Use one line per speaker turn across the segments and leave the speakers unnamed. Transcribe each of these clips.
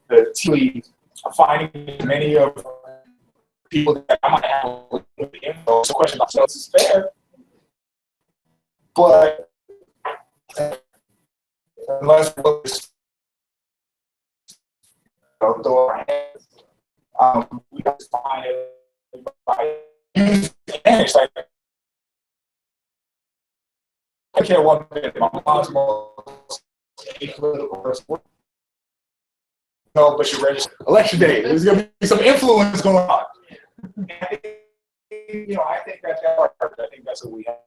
the tea leaves, I'm finding many of people that I might have with the info. It's a question about this is fair, but unless we're throw our hands, we have to find everybody. And it's like, I care one minute. My mom's most political person. No, but you're registered. Election day. There's going to be some influence going on. I think that's I think that's what we have.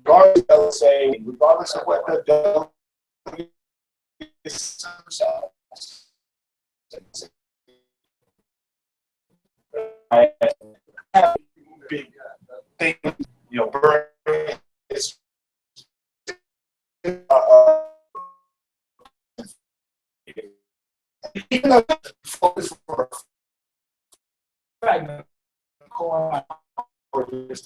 Regardless of what the I have big thing, is even though focus for it's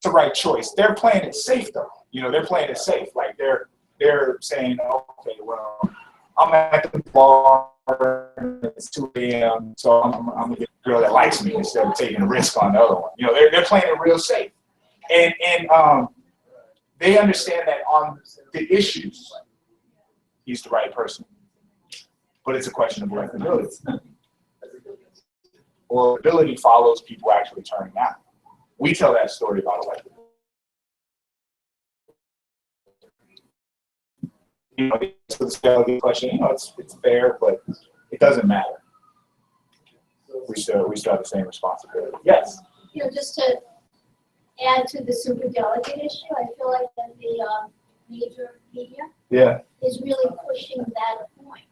the right choice. They're playing it safe though. They're playing it safe. Like they're saying, okay, well, I'm at the bar, it's 2 a.m., so I'm gonna get a girl that likes me instead of taking a risk on the other one. They're playing it real safe. And they understand that on the issues, he's the right person. But it's a question of electability. Or ability follows people actually turning out. We tell that story about electability. It's a delicate question. It's fair, but it doesn't matter. We still have the same responsibility. Yes.
Just to add to the superdelegate issue, I feel like that the major media is really pushing that point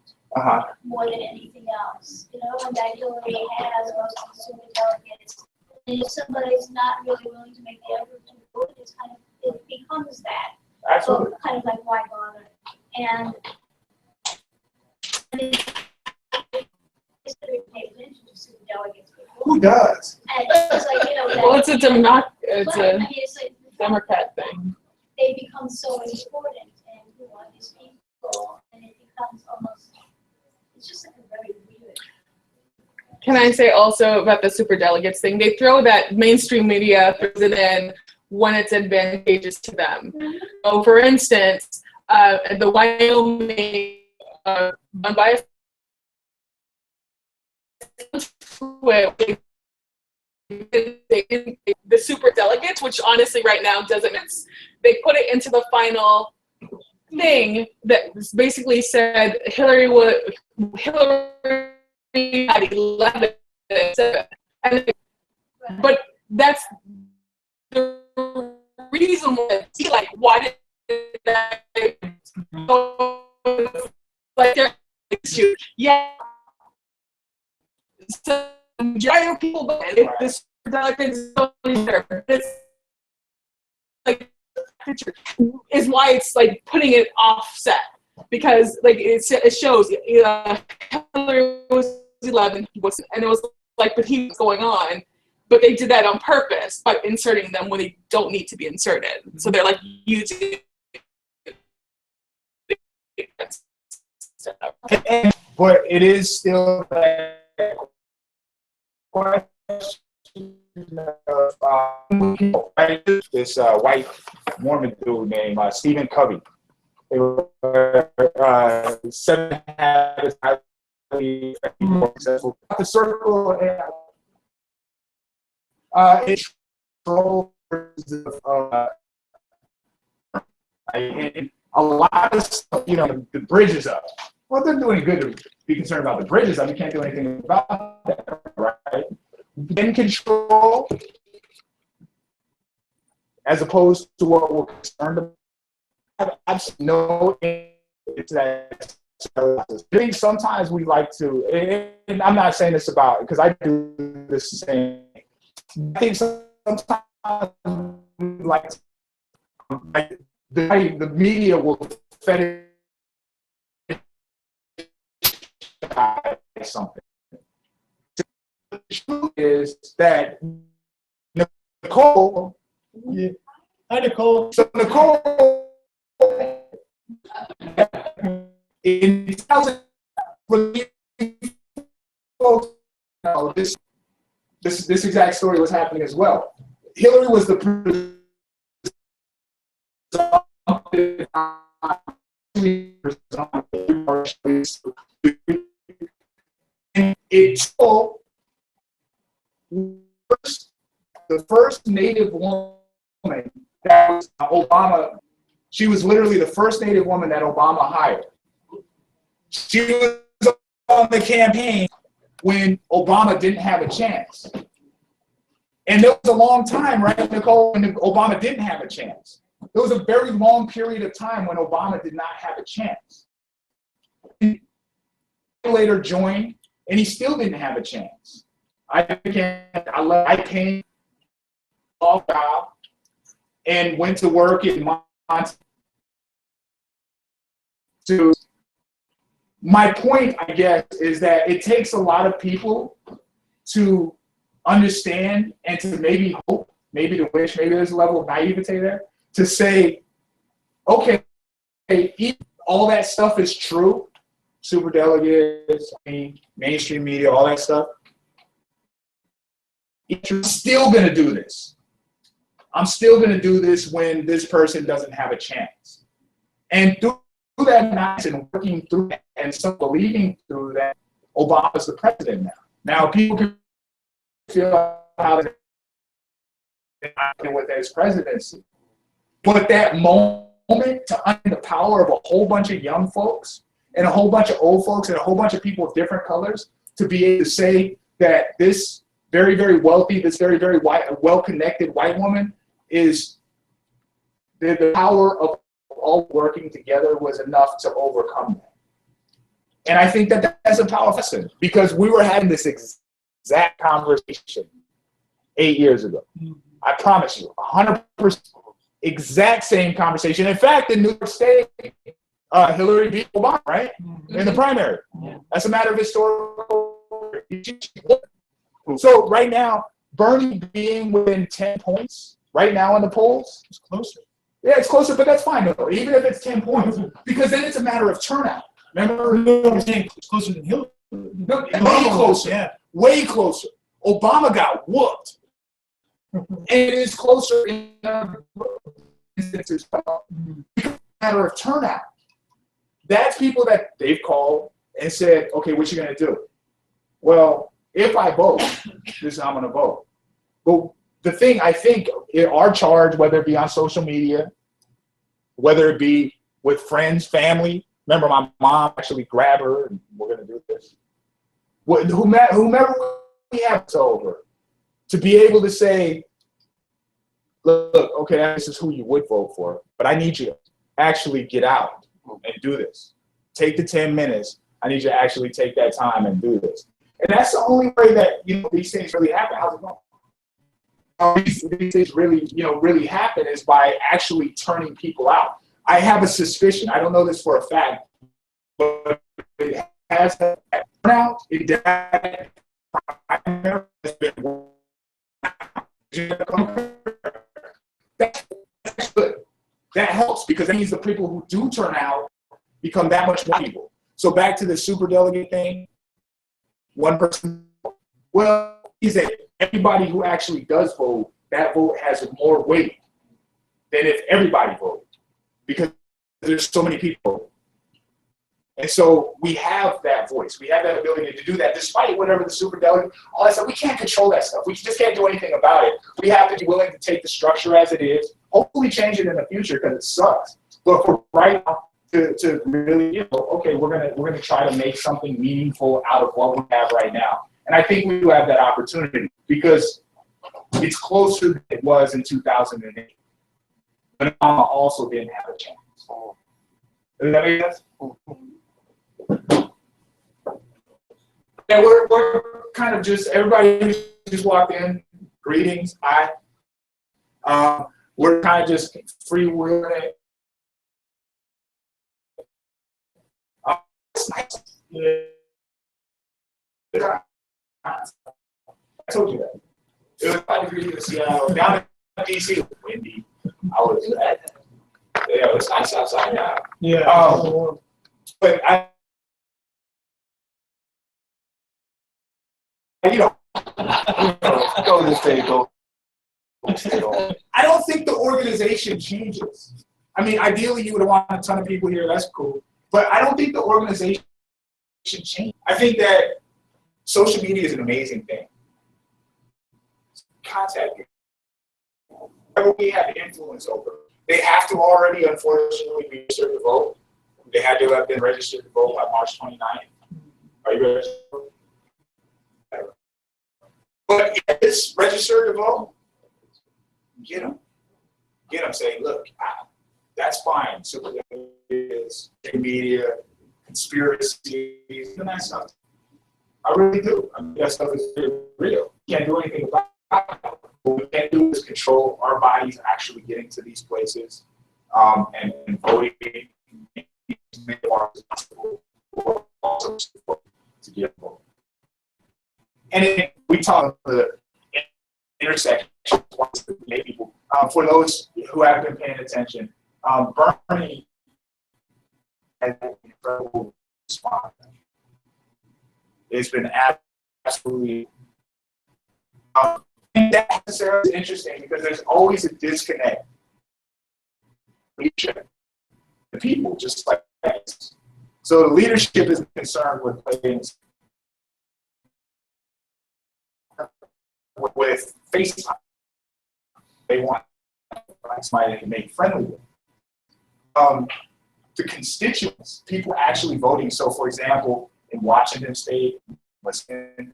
more than anything else. And that Hillary has most of the superdelegates. And if somebody's not really willing to make the effort to vote, it becomes that.
Absolutely.
So kind of like why bother? And
who does?
And it's like,
well, it's a Democrat thing.
They become so important, and these people, and it becomes almost. It's just like a very weird.
Can I say also about the superdelegates thing? They throw that mainstream media throws it in when it's advantageous to them. Mm-hmm. So, for instance, the Wyoming unbiased the super delegates, which honestly right now doesn't. They put it into the final thing that basically said Hillary had 11, and but that's the reason why. Why did that? Like their issue, yeah. So giant people, but if this delegates this like picture is why it's like putting it offset because like it shows Hillary was 11 and it was like but he was going on, but they did that on purpose by inserting them when they don't need to be inserted. So they're like using.
But it is still this white Mormon dude named Stephen Covey. They were 7 habits more successful. The circle it controls and a lot of stuff, the bridges up. Well, it doesn't do any good to be concerned about the bridges up. You can't do anything about that, right? In control, as opposed to what we're concerned about. I have absolutely no into that. I think sometimes we like to, and I'm not saying this about, because I do this same. I think sometimes we like the media will fetish something. The truth is that Nicole,
hi Nicole.
So Nicole in 2000, folks, this exact story was happening as well. Hillary was the and it told the first Native woman that was Obama. She was literally the first Native woman that Obama hired. She was on the campaign when Obama didn't have a chance. And there was a long time, right, Nicole, when Obama didn't have a chance. There was a very long period of time when Obama did not have a chance. He later joined, and he still didn't have a chance. I came off job and went to work in Montana. My point, I guess, is that it takes a lot of people to understand and to maybe hope, maybe to wish, maybe there's a level of naivete there, to say, okay, all that stuff is true, superdelegates, mainstream media, all that stuff. I'm still going to do this. I'm still going to do this when this person doesn't have a chance. And through that night and working through that and some believing through that, Obama's the president now. Now people can feel how they with his presidency. But that moment to under the power of a whole bunch of young folks and a whole bunch of old folks and a whole bunch of people of different colors to be able to say that this very, very wealthy, this very, very well-connected white woman is the power of all working together was enough to overcome that. And I think that that's a powerful lesson because we were having this exact conversation 8 years ago. I promise you, 100%, exact same conversation. In fact, in New York State, Hillary beat Obama, right? In the primary. That's a matter of historical. So right now, Bernie being within 10 points right now in the polls.
It's closer.
Yeah, it's closer, but that's fine though, even if it's 10 points, because then it's a matter of turnout. Remember?
I'm saying it's closer than Hillary.
No, way closer. Yeah. Way closer. Obama got whooped. And it is closer in instances. It's a matter of turnout. That's people that they've called and said, okay, what you gonna do? Well, if I vote, this is how I'm gonna vote. But the thing I think our charge, whether it be on social media, whether it be with friends, family, remember my mom actually grabbed her and we're gonna do this. Whomever we have over, to be able to say, look, okay, this is who you would vote for, but I need you to actually get out and do this. Take the 10 minutes. I need you to actually take that time and do this. And that's the only way that these things really happen. How's it going? These things really, really happen is by actually turning people out. I have a suspicion. I don't know this for a fact, but it has turnout. It has been. That's good. That helps because that means the people who do turn out become that much more people. So back to the superdelegate thing. One person. Well, he said everybody who actually does vote, that vote has more weight than if everybody voted because there's so many people. And so we have that voice. We have that ability to do that despite whatever the superdelegate, all that stuff. We can't control that stuff. We just can't do anything about it. We have to be willing to take the structure as it is, hopefully change it in the future because it sucks. But for right now, to really, okay, we're gonna try to make something meaningful out of what we have right now. And I think we do have that opportunity because it's closer than it was in 2008. But Obama also didn't have a chance. Does that make sense? Yeah, we're kind of just, everybody just walked in, greetings, hi. We're kind of just freewheeling it. It's nice. Yeah. I told you that. It was 5 degrees in Seattle. Down in DC, it was windy. It was nice outside now.
Yeah.
But go to the table. I don't think the organization changes. I mean, ideally, you would want a ton of people here. That's cool. But I don't think the organization changes. I think that social media is an amazing thing. Contact people. Whatever we have influence over. They have to already, unfortunately, be registered to vote. They had to have been registered to vote by March 29th. Are you registered to vote? But if it's registered to vote, get them. Get them. Say, look, that's fine. Super media, conspiracies, and that stuff. I really do. I mean, that stuff is real. You can't do anything about it. What we can't do is control our bodies actually getting to these places and voting to make it possible to get voted. And then we talk about the intersection people. For those who have been paying attention, Bernie has an incredible response. It's been absolutely. And that necessarily is interesting because there's always a disconnect. Leadership, the people, just like that. So the leadership is concerned with things with FaceTime. They want somebody they can make friendly with. The constituents, people actually voting. So, for example, in Washington State, Wisconsin,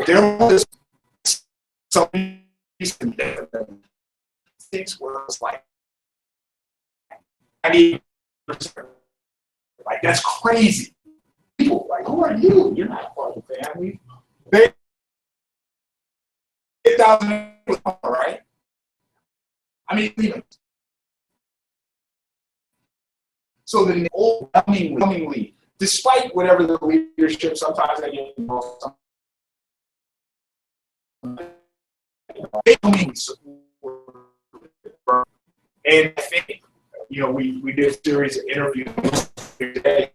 there was some things where it's like, I need, like, that's crazy. People like, who are you? You're not part of the family. They 8,000, right? I mean, even. So the overwhelmingly, despite whatever the leadership, sometimes they get involved. And I think, we did a series of interviews today.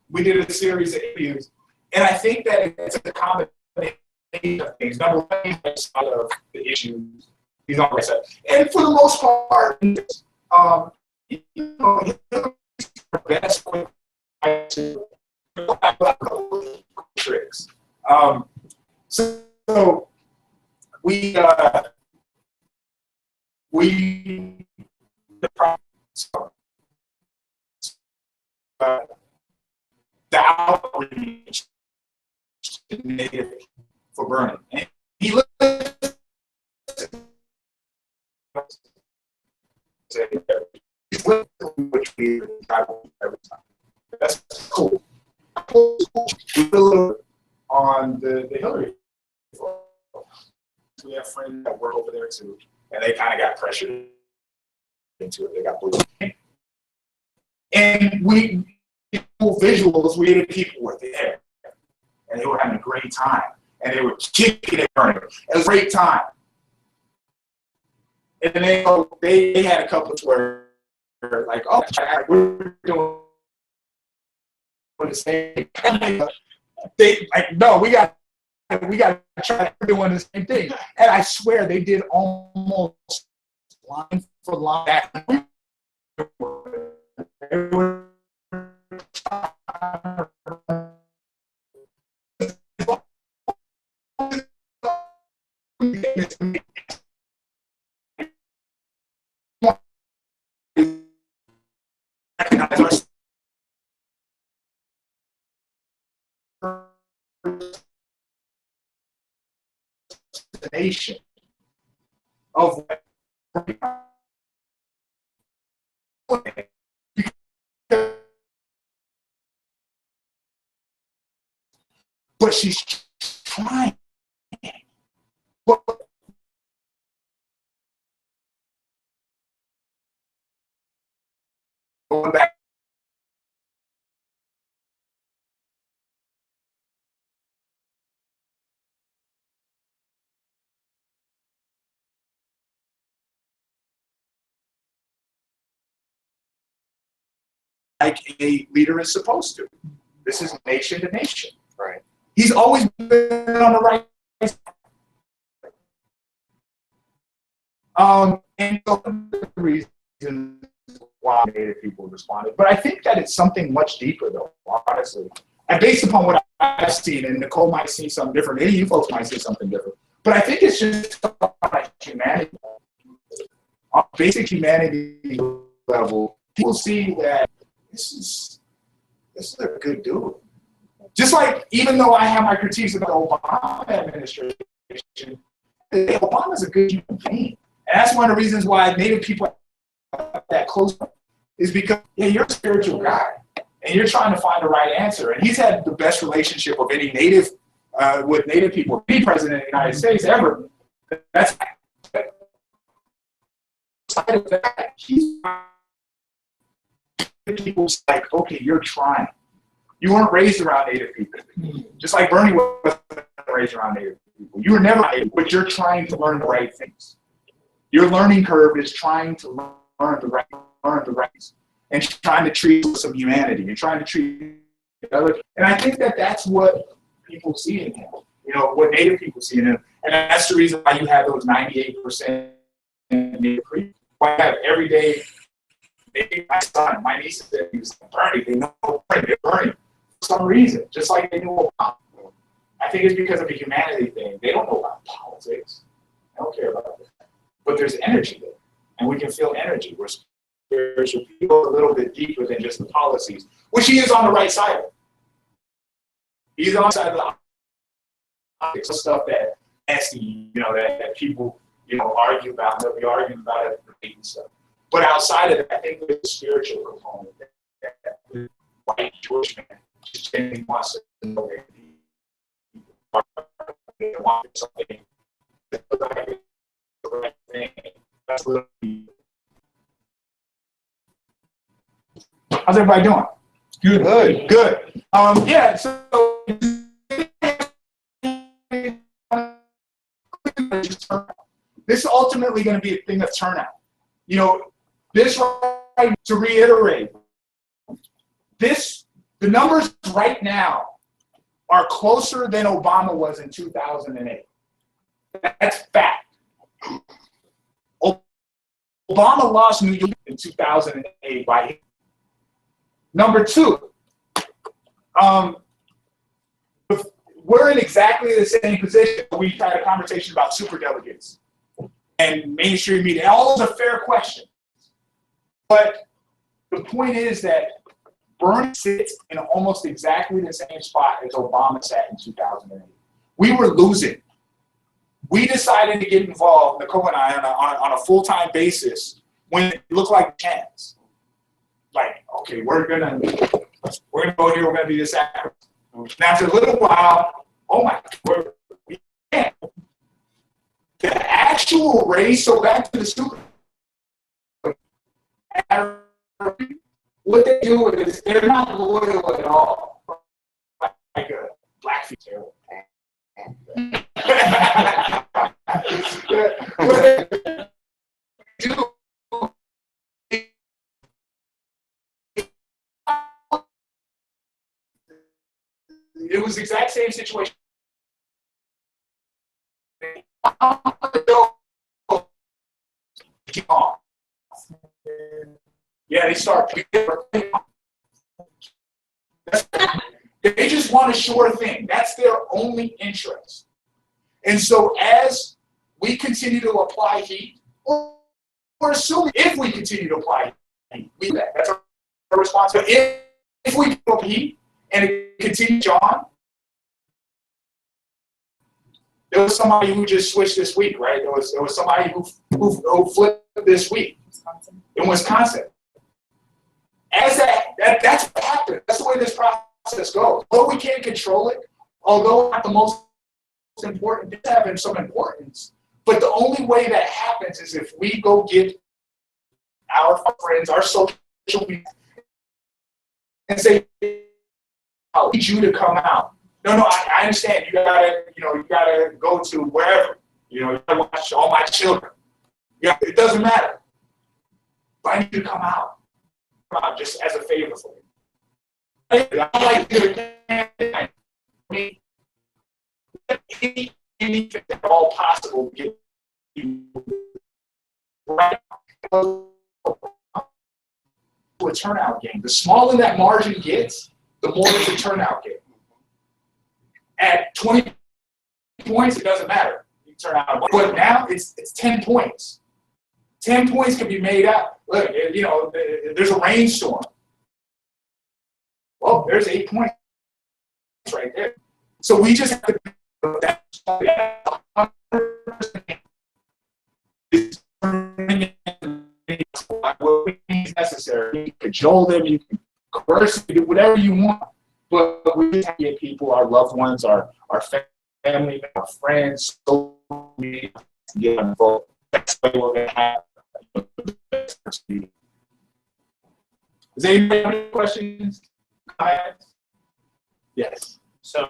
We did a series of interviews, and I think that it's a combination of things. Number one, he's side of the issues. He's on the right side. And for the most part, he's the best way to tricks. So we the outreach native for Bernie. And he looked which we every time. That's cool. We put a little on the Hillary. We have friends that work over there too, and they kind of got pressured into it. They got bullied. And visuals, we had people were there, and they were having a great time, and they were kicking it, burning. It was a great time. And then they had a couple where like, oh, we're doing the same. They like, no, we got to try doing the same thing. And I swear they did almost line for line. Nation of but she's trying. Going back like a leader is supposed to. This is nation to nation.
Right.
He's always been on the right side. And so the reason why Native people responded. But I think that it's something much deeper, though, honestly. And based upon what I've seen, and Nicole might see something different, maybe you folks might see something different. But I think it's just on humanity. On basic humanity level, people see that this is a good dude. Just like, even though I have my critiques about the Obama administration, Obama's a good human being. And that's one of the reasons why Native people are that close is because, yeah, you're a spiritual guy, and you're trying to find the right answer. And he's had the best relationship of any Native, with Native people, any president of the United States ever. That's side of that. People's like, okay, you're trying. You weren't raised around Native people. Just like Bernie wasn't raised around Native people. You were never Native, but you're trying to learn the right things. Your learning curve is trying to learn the right things and trying to treat with some humanity and trying to treat other. And I think that that's what people see in him. You know, what Native people see in him. And that's the reason why you have those 98% Native people. Why I have every day, maybe my son, my niece said he was Bernie. They know Bernie for some reason, just like they knew Obama. I think it's because of a humanity thing. They don't know about politics. They don't care about it. But there's energy there, and we can feel energy. We're spiritual people a little bit deeper than just the policies, which he is on the right side of. He's on the side of the politics, stuff that nasty, you know, that people, you know, argue about. They'll be arguing about it and stuff. But outside of that, I think there's a spiritual component that the white Jewish man just genuinely wants to know that they want something that's the right thing. That's what how's everybody doing? Good. Good. Yeah, so this is ultimately going to be a thing of turnout. You know, this, right, to reiterate, the numbers right now are closer than Obama was in 2008. That's fact. Obama lost New York in 2008 by him. Number two, we're in exactly the same position. We had a conversation about superdelegates and mainstream media. All those are fair questions. But the point is that Bernie sits in almost exactly the same spot as Obama sat in 2008. We were losing. We decided to get involved, Nicole and I, on a full-time basis when it looked like a chance. Like, okay, we're gonna go here, we're gonna be this actor. Now after a little while, oh my God, we can't. The actual race, so back to the super, what they do is they're not loyal at all. Like a black female. What they do, it was the exact same situation. Yeah, they start. They just want a sure thing. That's their only interest. And so as we continue to apply heat, or assuming if we continue to apply heat, we do that. That's our responsibility. If we apply heat and it continues on, there was somebody who just switched this week, right? There was somebody who flipped this week in Wisconsin. As that's what happened. That's the way this process goes. Although we can't control it, although not the most important, it's having some importance. But the only way that happens is if we go get our friends, our social media, and say, I need you to come out. No, I understand. You gotta go to wherever. You gotta watch all my children. Yeah, it doesn't matter. But I need you to come out just as a favor for me. like I mean, anything at all possible to get you right to a turnout game. The smaller that margin gets, the more it's a turnout game. At 20 points, it doesn't matter. You turn out, but now it's 10 points. 10 points can be made up. Look, you know, there's a rainstorm. Well, there's 8 points right there. So we just have to. What is necessary. You can cajole them, you can coerce them, do whatever you want. But we just have to get people, our loved ones, our family, our friends, so many to get involved. That's the way we're going to have. Does anybody have any questions? Comments? Yes.
So,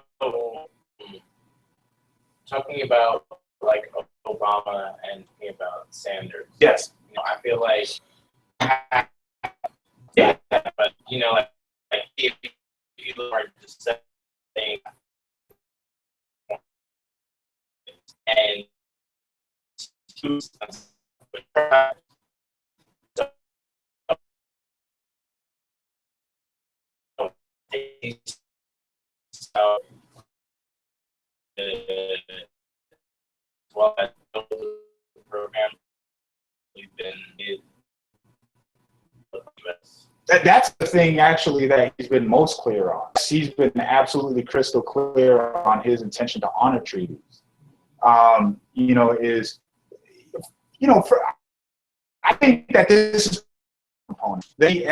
talking about like Obama and talking about Sanders.
Yes.
You know, I feel like, yeah, but you know, like if you are just saying, and so, well, the program we've been
that's the thing actually that he's been most clear on. He's been absolutely crystal clear on his intention to honor treaties. You know, I think that this is a component. They,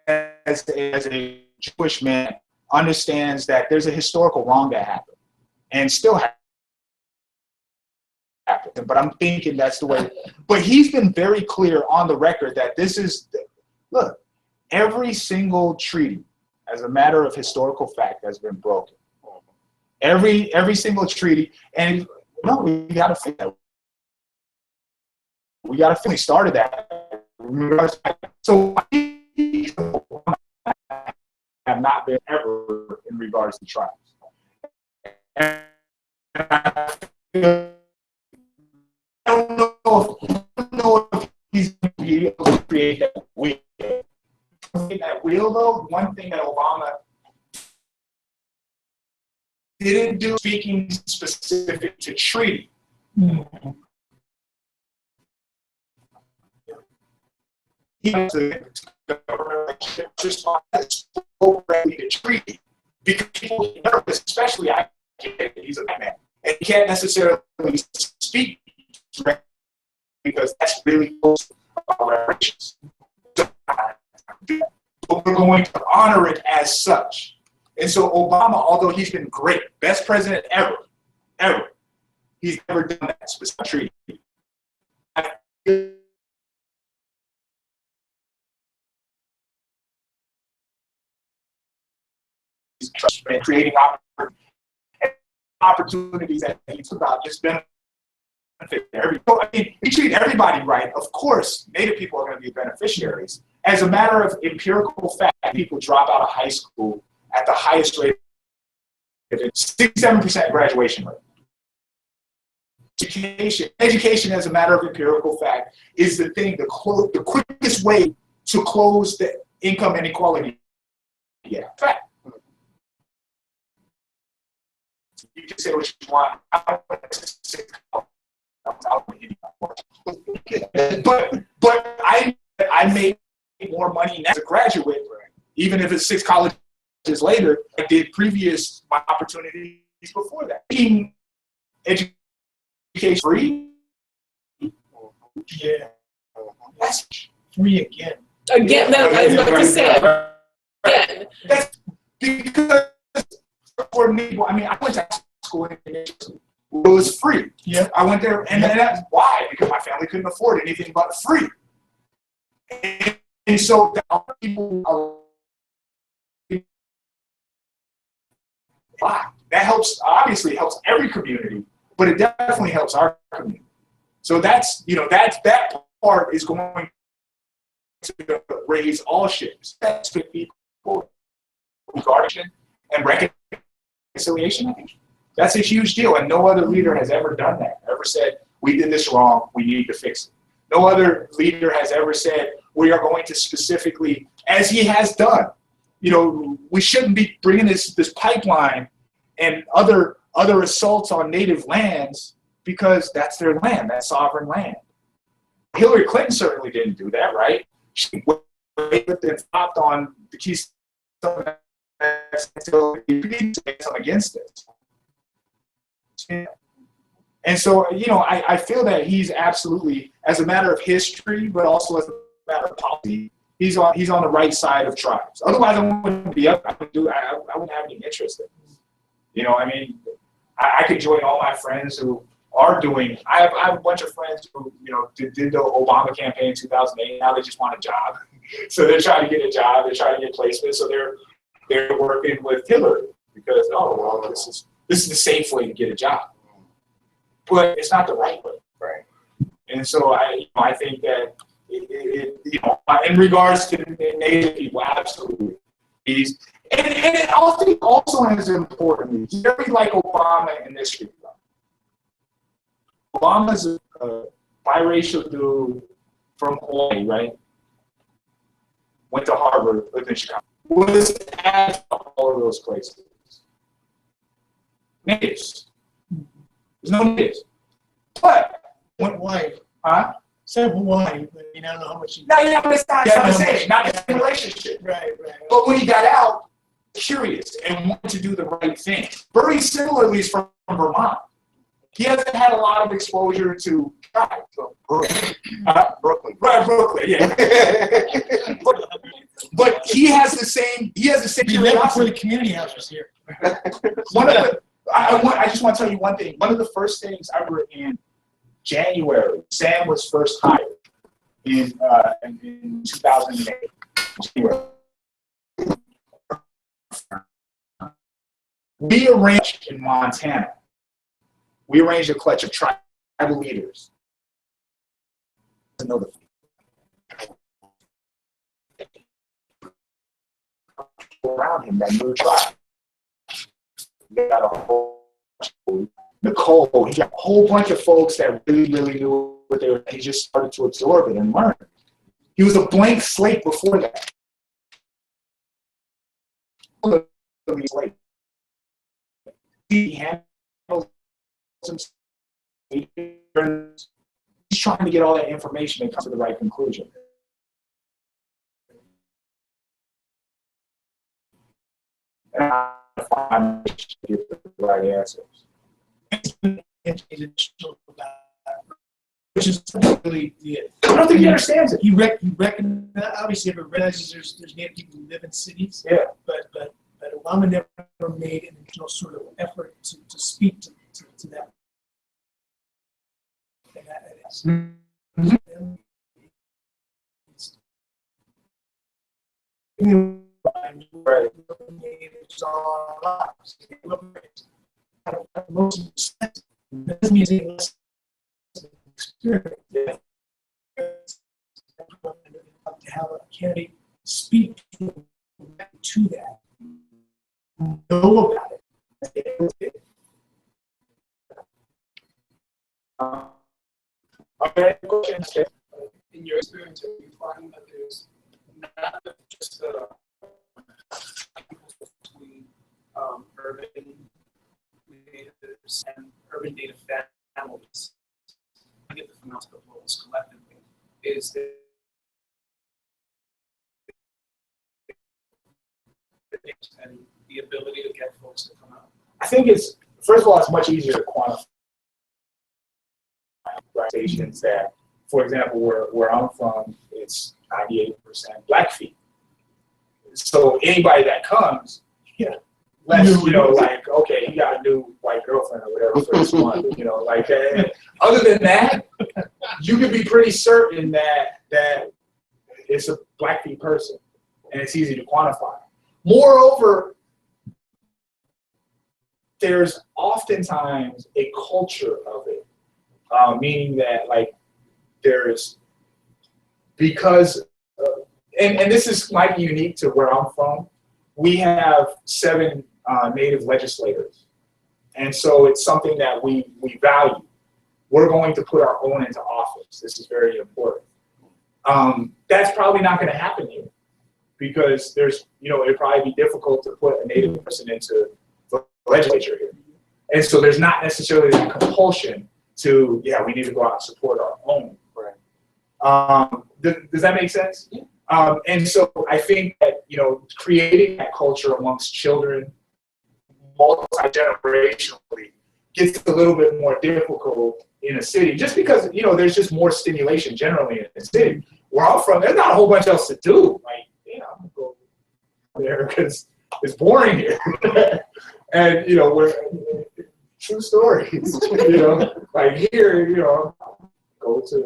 as a Jewish man, understands that there's a historical wrong that happened and still happened. But I'm thinking that's the way. But he's been very clear on the record that this is, look, every single treaty, as a matter of historical fact, has been broken. Every single treaty, and no, we got to fix that. We got to finish. Started that. So have not been ever in regards to tribes. And I don't know if he's going to be able to create that wheel. That wheel, though, one thing that Obama didn't do, speaking specific to treaty. He has the government to treaty because people get nervous, especially I get it, he's a black man, and he can't necessarily speak because that's really close to our reparations. But we're going to honor it as such. And so Obama, although he's been great, best president ever, he's never done that specific treaty. And creating opportunities that he's about just benefit everybody. I mean, we treat everybody right. Of course, Native people are going to be beneficiaries. As a matter of empirical fact, people drop out of high school at the highest rate, 67% graduation rate. Education, as a matter of empirical fact, is the thing, the quickest way to close the income inequality. Yeah, fact. You can say what you want. But I made more money as a graduate, even if it's 6 colleges later, I did previous my opportunities before that. Being education free, yeah, that's free again.
Again, yeah. I was about to say again.
That's because for me, I mean, I went to school in it was free. Yeah, I went there, and that's why, because my family couldn't afford anything but free. And so people, that helps. Obviously, helps every community, but it definitely helps our community. So that's that part is going to raise all ships. That's people guardianship and reconciliation. I think that's a huge deal, and no other leader has ever done that. Ever said we did this wrong, we need to fix it. No other leader has ever said we are going to specifically, as he has done. You know, we shouldn't be bringing this pipeline and other assaults on native lands because that's their land, that's sovereign land. Hillary Clinton certainly didn't do that, right? She waited and flopped on the Keystone until against it. And so, you know, I feel that he's absolutely, as a matter of history, but also as a matter of policy, he's on the right side of tribes. Otherwise, I wouldn't be up. I wouldn't have any interest in it. You know, I mean, I could join all my friends who are doing. I have a bunch of friends who, you know, did the Obama campaign in 2008. Now they just want a job, so they're trying to get a job. They're trying to get placement. So they're working with Hillary because this is the safe way to get a job. But it's not the right way, right? And so I think that you know, in regards to Native people, absolutely, and it also has importantly, very like Obama in this regard. Obama's a biracial dude from Hawaii, right? Went to Harvard, lived in Chicago. Was at all of those places. Natives. There's no natives. But
Why?
Huh?
Said Hawaii, but I don't know how much.
No, yeah, but it's not the same. Not the same relationship.
Right.
But when he got out, curious and wanted to do the right thing. Very similarly, he's from Vermont. He hasn't had a lot of exposure to tribes. Brooklyn. Right, Brooklyn. Yeah. but he has the same. He has the same.
He left before the community house was here.
I just want to tell you one thing. One of the first things I wrote in January, Sam was first hired in 2008. January. We arranged in Montana. We arranged a clutch of tribal leaders to know the around him that knew the tribe. We got a whole Nicole, he got a whole bunch of folks that really knew what they were. He just started to absorb it and learn. He was a blank slate before that. He handles himself. He's trying to get all that information and come to the right conclusion. And I find the right answers. Which is really it. I don't think he understands it.
He obviously recognizes there's Native people who live in cities.
Yeah.
But Obama never made an intentional sort of effort to speak to that. And that is. Mm-hmm. Right. Most this music experience to have a candidate speak to that, know about it.
Okay.
In your experience, have you find that there's not just the between urban natives and urban native families, get the multiple roles collectively, is there and the ability to get folks to come out?
I think it's, first of all, it's much easier to quantify stations that, for example, where I'm from, it's 98% Blackfeet. So anybody that comes, less, you know, like, okay, he got a new white girlfriend or whatever for this month, you know, like that. Other than that, you can be pretty certain that it's a Blackfeet person, and it's easy to quantify. Moreover, there's oftentimes a culture of it, meaning that, like, there's, because, and this might be unique to where I'm from, we have 7 Native legislators. And so it's something that we value. We're going to put our own into office. This is very important. That's probably not going to happen here because there's, it'd probably be difficult to put a Native person into the legislature here. And so there's not necessarily a compulsion to, we need to go out and support our own. Right. Does that make sense? Yeah. And so I think that, creating that culture amongst children multi-generationally gets a little bit more difficult in a city, just because, there's just more stimulation generally in the city. Where I'm from, there's not a whole bunch else to do. Like, I'm going to go there because it's boring here. And, we're true stories, like here, go to,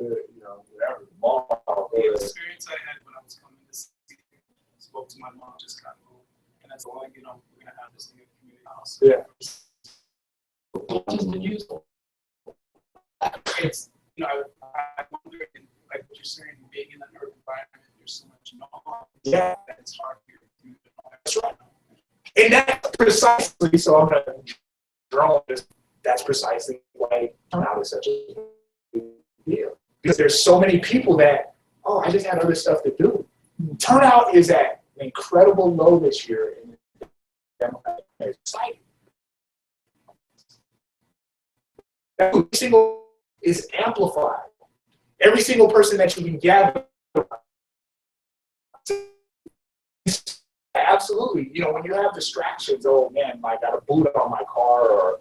whatever, mall.
The experience I had when I was coming to city, spoke to my mom, just got home, and that's all, we're going to have this new community house.
Yeah.
Just to use it's, I wonder, like what you're saying, being in an urban environment, there's so much knowledge that it's hard for you to know.
That's right. And that's precisely, so I'm going to draw this, that's precisely why turnout is such a big deal. Because there's so many people that, I just had other stuff to do. Turnout is at an incredible low this year in the Democratic society. Every single is amplified. Every single person that you can gather. Absolutely. When you have distractions, oh man, I got a boot on my car, or,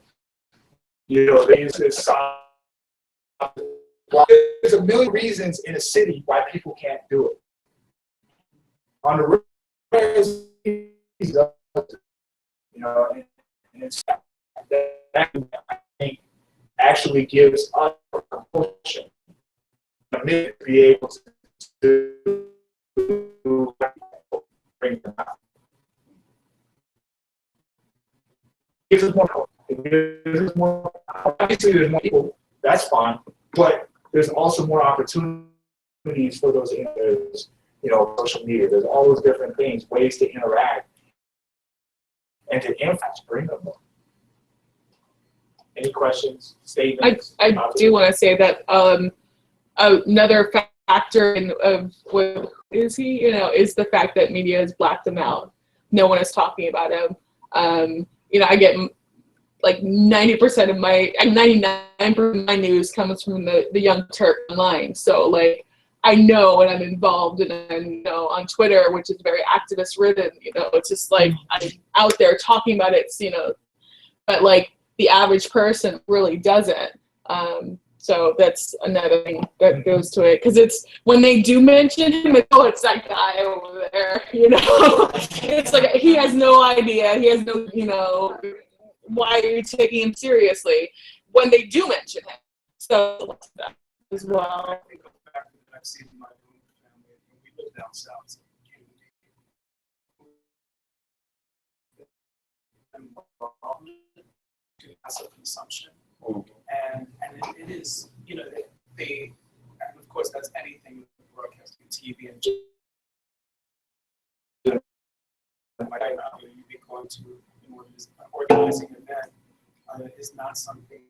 there's this there's a million reasons in a city why people can't do it. On the res, and it's that I think actually gives us a compulsion to be able to bring them out. Gives us more hope. Gives us more. Obviously, there's more people. That's fine, but there's also more opportunities for those areas. Social media. There's all those different things, ways to interact and to impact. Bring them up. Any questions? Statements?
I do want to say that another factor of what is he, is the fact that media has blacked him out. No one is talking about him. I get like 90% of my, 99% of my news comes from the Young Turk online. So like, I know when I'm involved and on Twitter, which is very activist ridden, it's just like I'm out there talking about it, but like the average person really doesn't. So that's another thing that goes to it. Cause it's when they do mention him, it's that guy over there, it's like, he has no idea. He has no, why are you taking him seriously when they do mention him? So that as well.
I've seen in my own family when we lived down south, so to massive consumption, and it is, they and of course that's anything broadcasting, TV, and you'd be going to organizing an event is not something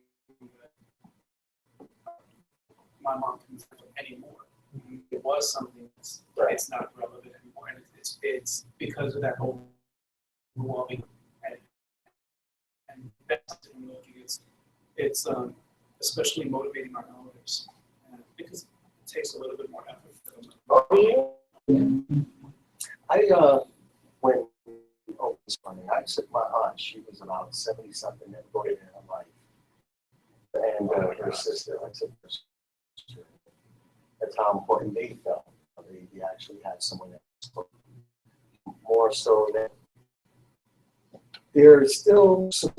that my mom can do anymore. It was something it's not relevant anymore, and it's because of that overwhelming and that's it's especially motivating our elders because it takes a little bit more effort for them.
Oh yeah. It's funny. I took my aunt. She was about 70-something that voted in her life, and her sister. I took her sister. That's how important they felt. They actually had someone that spoke more so that there's still some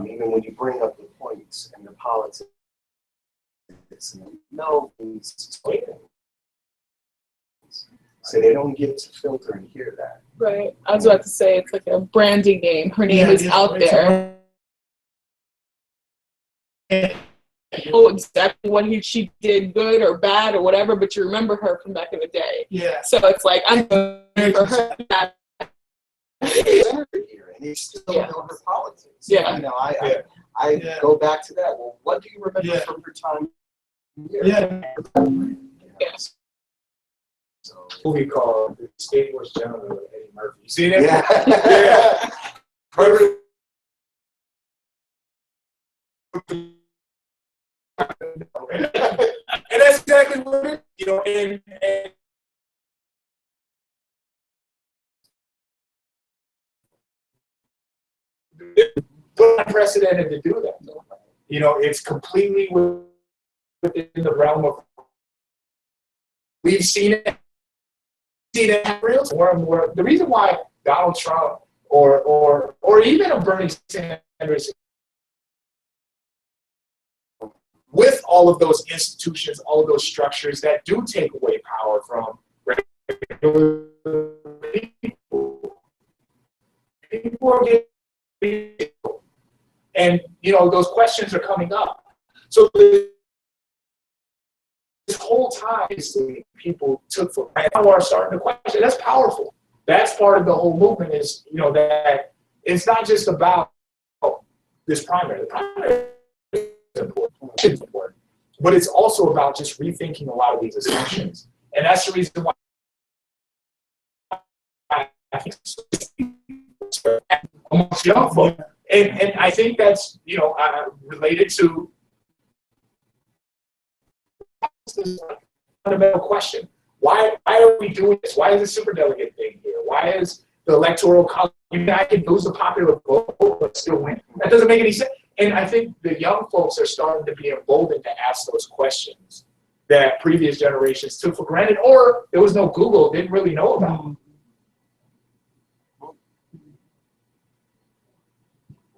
even when you bring up the points and the politics, so they don't get to filter and hear that.
Right. I was about to say it's like a branding name. Her name is out there.
And
know exactly what she did good or bad or whatever, but you remember her from back in the day.
Yeah.
So it's like, I'm for her.
And you still know her politics.
Yeah.
You know, I go back to that. Well, what do you remember from her time here?
Yes.
So, movie called The State Wars General with Eddie Murphy. You see that?
Yeah.
Perfect. And that's exactly what it is, you know, and it's unprecedented to do that. You know, it's completely within the realm of, we've seen it real more and more. The reason why Donald Trump or even a Bernie Sanders, with all of those institutions, all of those structures that do take away power from regular people, are getting, and you know, those questions are coming up. So this whole time, people took for granted. Now are starting to question. That's powerful. That's part of the whole movement. Is, you know, that it's not just about this primary. The primary is important, but it's also about just rethinking a lot of these assumptions, and that's the reason why I think amongst young folk, and I think that's, you know, related to this fundamental question. Why are we doing this? Why is the superdelegate thing here? Why is the electoral college? I can lose the popular vote but still win. That doesn't make any sense. And I think the young folks are starting to be emboldened to ask those questions that previous generations took for granted, or there was no Google, didn't really know about.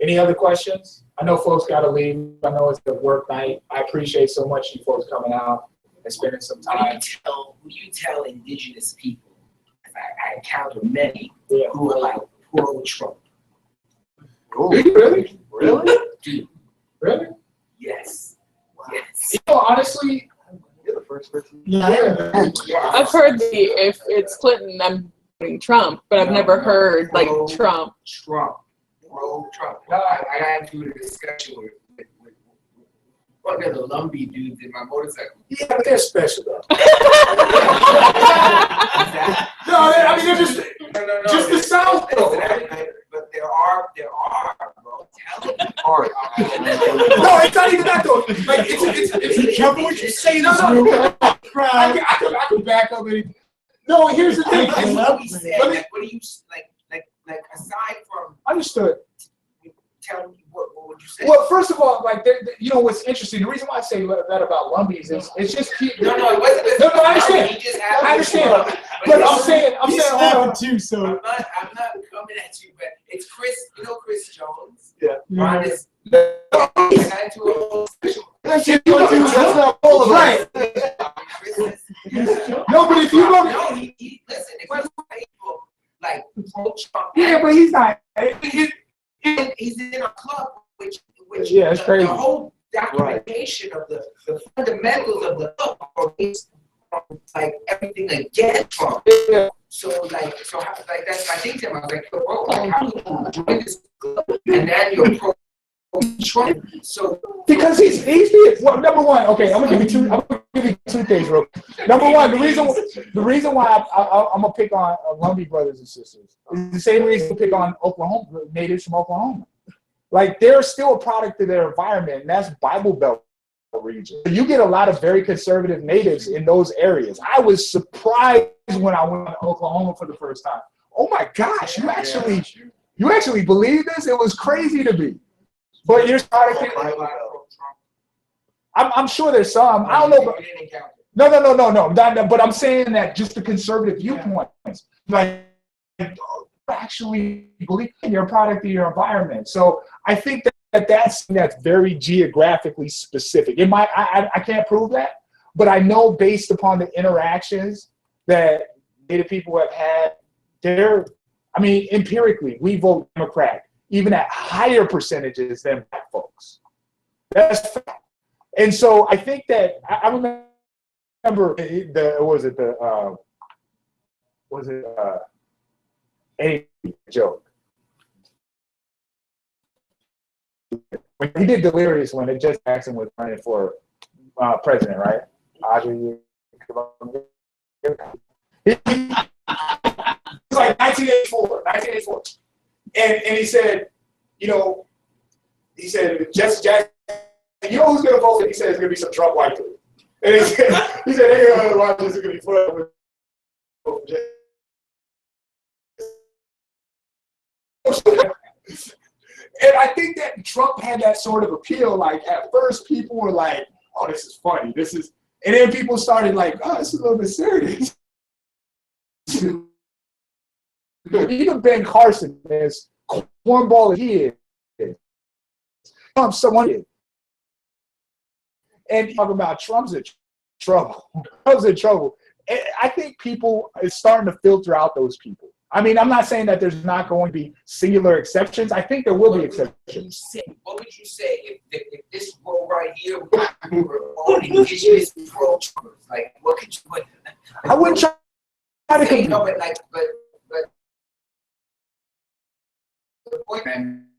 Any other questions? I know folks got to leave. I know it's a work night. I appreciate so much you folks coming out and spending some time.
What do you tell indigenous people? I encounter many who are like pro-Trump.
Really? Really?
Dude.
Really?
Yes. Yes.
You know, honestly,
You're the first person.
I've heard if it's Clinton, I'm voting Trump, but I've never heard like Trump.
Pro-Trump. I got into a discussion with one of the Lumbee dudes in my motorcycle.
yeah, but they're special though.
No,
I mean, they're just the South though.
But there are, bro. Tell me.
No, it's not even that though. Like, it's careful what you say. No. I can back up anything. No, here's the thing.
What do you like aside from?
Understood.
Tell me what would you say?
Well, first of all, like, you know what's interesting. The reason why I say that about Lumbees is it's just
No, it wasn't.
No, I understand. I understand. But I'm saying, hold on.
Too, so.
I'm not coming at you, but it's Chris. You know Chris Jones.
Yeah.
Ron is.
That's not all of right. No, but if you look,
No, he listen. If you people like pro-Trump,
yeah, but he's not.
he's in a club, which
yeah, it's crazy.
The whole documentation of the fundamentals of the book are based on like everything against Trump.
Yeah.
So that's my thing to him. I was like, bro, like, how do you join this club and then you're pro-Trump? So
because he's well, number one. Okay, I'm gonna give you two things, real quick. Number one, the reason why I'm gonna pick on Lumbee brothers and sisters is the same reason to pick on Oklahoma natives from Oklahoma. Like, they're still a product of their environment, and that's Bible Belt region. You get a lot of very conservative natives in those areas. I was surprised when I went to Oklahoma for the first time. Oh my gosh, you actually believe this? It was crazy to me. But you're starting. I'm sure there's some. I don't know. But, no. But I'm saying that just the conservative viewpoints, like, actually believe you're a product of your environment. So I think that's very geographically specific. I can't prove that, but I know based upon the interactions that Native people have had, empirically, we vote Democrat even at higher percentages than Black folks. That's fact. And so I think that I remember any joke when he did Delirious when it just Jackson was running for president, right? Audrey, it was like 1984. And he said, Jesse Jackson, you know who's going to vote? He said it's going to be some Trump white dude. And he said they're going to watch this, it's going to be fun. And I think that Trump had that sort of appeal. Like at first people were like, oh, this is funny. And then people started like, oh, this is a little bit serious. Even Ben Carson, as cornball as he is, someone is. And talking about Trump's in trouble. Trump's in trouble. And I think people is starting to filter out those people. I mean, I'm not saying that there's not going to be singular exceptions. I think there will be exceptions.
What would you say if this row right here were on indigenous pro-Trumpers? Like, what could you put?
I wouldn't try to
say, no, but the point, man,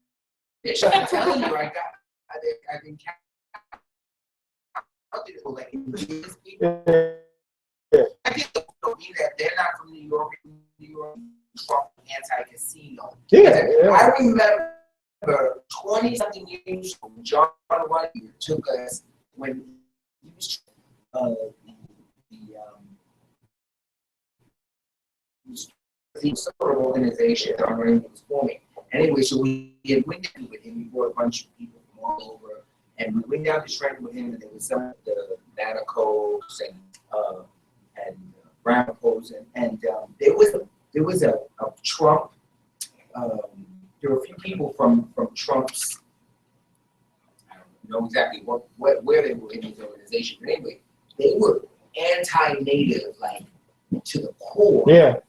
I'm telling you, I think like indigenous people. I think they'll be that they're not from New York. Trump anti-casino.
Yeah.
I remember 20-something years ago, John Ruggiero took us when he was the sort of organization John Ruggiero was forming. Anyway, so we had went to with him. We brought a bunch of people from all over, and we went down to Trenton with him, and there was some of the Manicos and Ramapos, and there was a Trump. There were a few people from Trump's. I don't know exactly where they were in his organization, but anyway, they were anti-native, like to the core.
Yeah.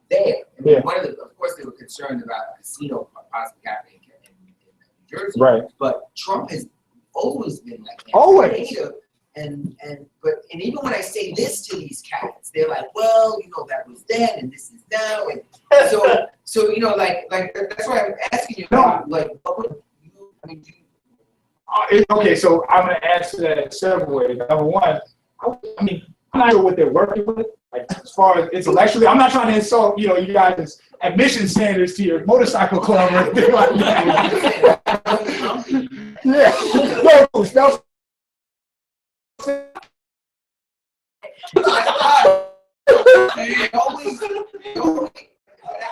There. I mean, of course, they were concerned about a casino possibly happening in New Jersey.
Right.
But Trump has always been like
anti-native.
And even when I say this to these cats, they're like, well, that was then and this is now, and so like that's why I'm asking you, like, what would you? I mean,
okay, so I'm gonna answer that in several ways. Number one, I mean, I'm not sure what they're working with. Like as far as intellectually, I'm not trying to insult, you guys' admission standards to your motorcycle club or anything like that. Yeah, no.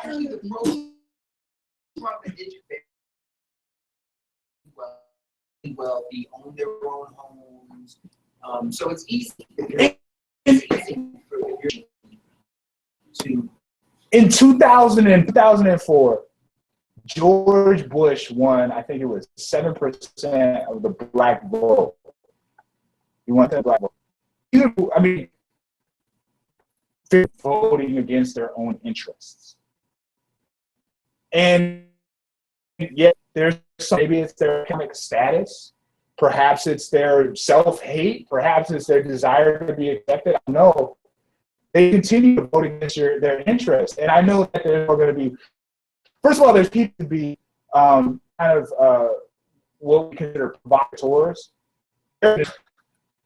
Actually, the pro-Trump and wealthy, own their own homes, so it's easy.
In 2000 and 2004, George Bush won, I think it was 7% of the black vote. He won the black vote. I mean, they're voting against their own interests. And yet there's maybe it's their economic status, perhaps it's their self-hate, perhaps it's their desire to be accepted. I don't know. They continue to vote against their interests. And I know that there's going to be, first of all, there's people to be kind of what we consider provocateurs.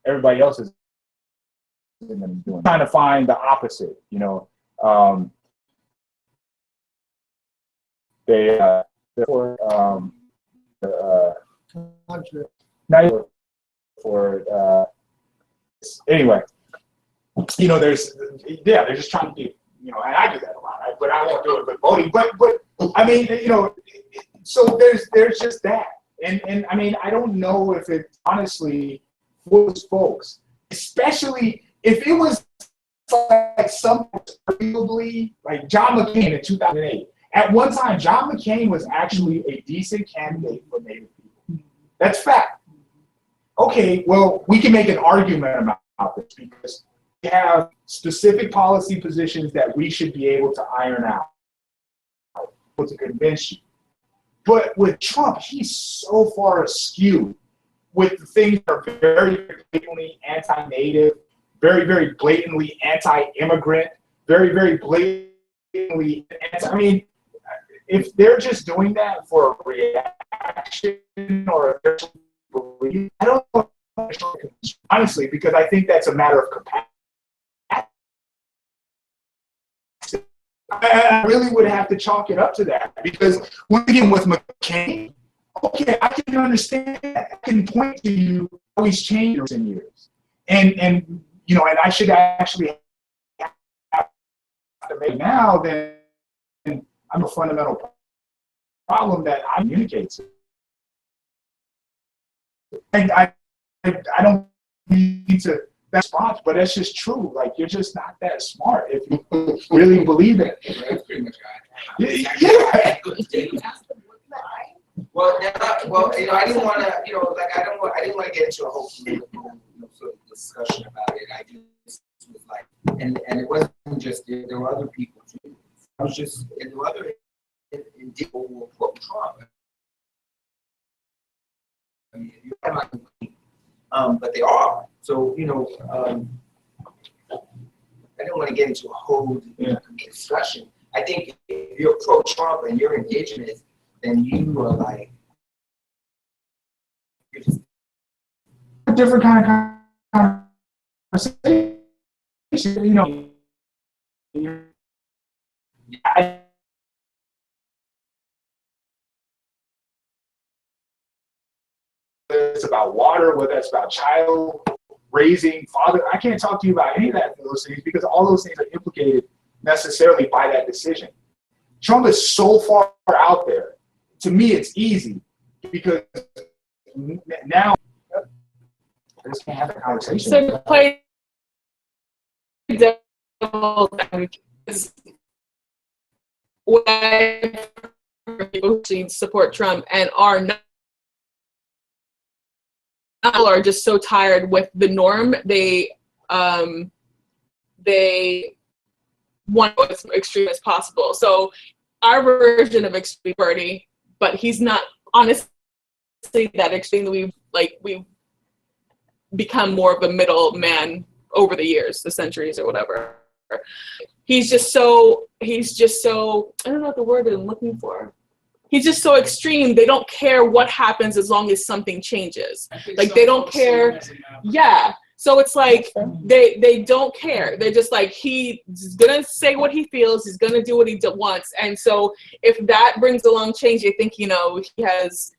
Everybody else is doing, trying to find the opposite, anyway, they're just trying to be, and I do that a lot, right? But I won't do it with voting. But I mean, so there's just that, and I mean, I don't know if it honestly was folks, especially if it was like something arguably like John McCain in 2008. At one time, John McCain was actually a decent candidate for Native people. That's fact. Okay, well, we can make an argument about this because we have specific policy positions that we should be able to iron out to convince you. But with Trump, he's so far askew with the things that are very blatantly anti-native, very, very blatantly anti-immigrant, very, very blatantly anti, I mean, if they're just doing that for a reaction or a belief, I don't know, honestly, because I think that's a matter of capacity. I really would have to chalk it up to that, because once again with McCain, okay, I can understand that. I can point to you how he's changed in years, and you know, and I should actually have to make now then I'm a fundamental problem that I communicate to. And I don't need to response, but that's just true. Like, you're just not that smart if you really believe it.
That's pretty much right. Yeah. Well, you know, I didn't want to, you know, like I didn't want to get into a whole political, you know, sort of discussion about it. I just was like, and it wasn't just there were other people too. I was just, and there were other people who were pro-Trump. I mean, you're not, but they are. So, you know, I don't want to get into a whole discussion. I think if you're pro-Trump and you're indigenous, then you are like, you're just
a different kind of conversation, you know. It's about water, whether it's about child raising, father. I can't talk to you about any of those things, because all those things are implicated necessarily by that decision. Trump is so far out there. To me, it's easy, because now I just can't have a conversation.
So to play devil's advocate, when people support Trump and are not, are just so tired with the norm, they want to go as extreme as possible. So our version of extreme party, but he's not honestly that extreme. We've become more of a middle man over the years, the centuries or whatever. He's just so I don't know what the word I'm looking for. He's just so extreme. They don't care what happens as long as something changes. Like, they don't care. Yeah. So it's like they don't care. They're just like, he's gonna say what he feels. He's gonna do what he wants. And so if that brings along change, they think, you know, he has